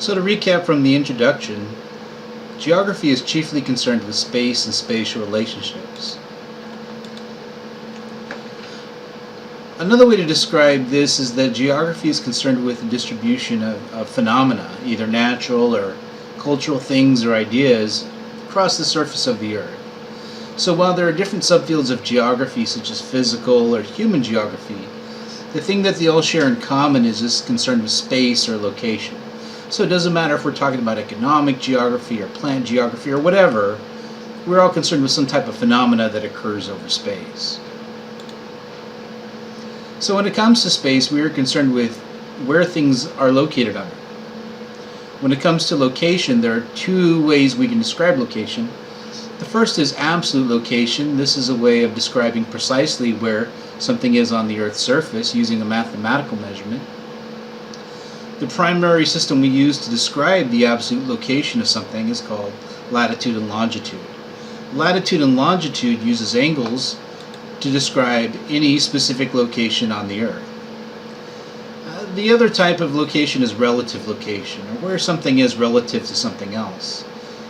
So to recap from the introduction, geography is chiefly concerned with space and spatial relationships. Another way to describe this is that geography is concerned with the distribution of phenomena, either natural or cultural things or ideas, across the surface of the Earth. So while there are different subfields of geography, such as physical or human geography, the thing that they all share in common is this concern with space or location. So it doesn't matter if we're talking about economic geography or plant geography or whatever, we're all concerned with some type of phenomena that occurs over space. So when it comes to space, we are concerned with where things are located on Earth. When it comes to location, there are two ways we can describe location. The first is absolute location. This is a way of describing precisely where something is on the Earth's surface using a mathematical measurement. The primary system we use to describe the absolute location of something is called latitude and longitude. Latitude and longitude uses angles to describe any specific location on the Earth. The other type of location is relative location, or where something is relative to something else.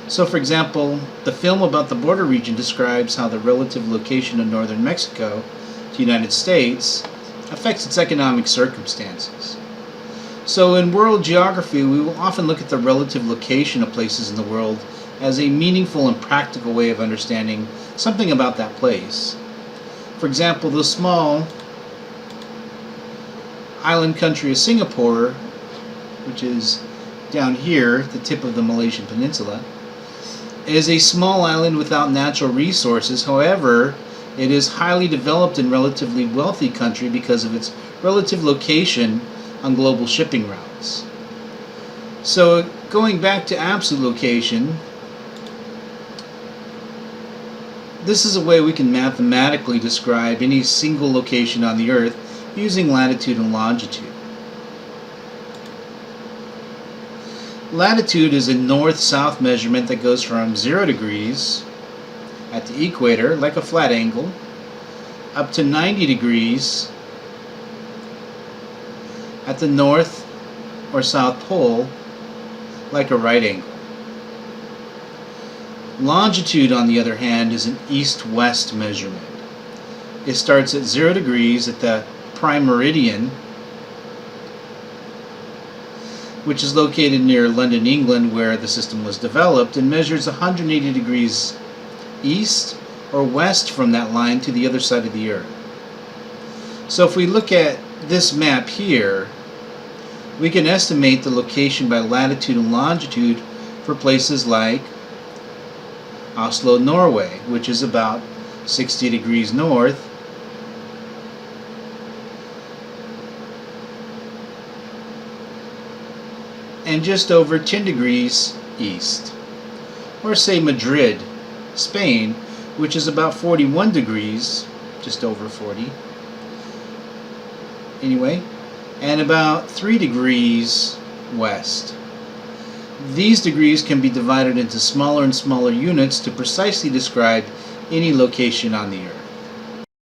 So for example, the film about the border region describes how the relative location of northern Mexico to the United States affects its economic circumstances. So in world geography, we will often look at the relative location of places in the world as a meaningful and practical way of understanding something about that place. For example, the small island country of Singapore, which is down here, the tip of the Malaysian peninsula, is a small island without natural resources. However, it is highly developed and relatively wealthy country because of its relative location on global shipping routes. So going back to absolute location, this is a way we can mathematically describe any single location on the Earth using latitude and longitude. Latitude is a north-south measurement that goes from 0 degrees at the equator, like a flat angle, up to 90 degrees at the north or south pole, like a right angle. Longitude, on the other hand, is an east-west measurement. It starts at 0 degrees at the prime meridian, which is located near London, England, where the system was developed, and measures 180 degrees east or west from that line to the other side of the Earth. So if we look at this map here, we can estimate the location by latitude and longitude for places like Oslo, Norway, which is about 60 degrees north, and just over 10 degrees east. Or say Madrid, Spain, which is about 41 degrees, just over 40 anyway, and about 3 degrees west. These degrees can be divided into smaller and smaller units to precisely describe any location on the Earth.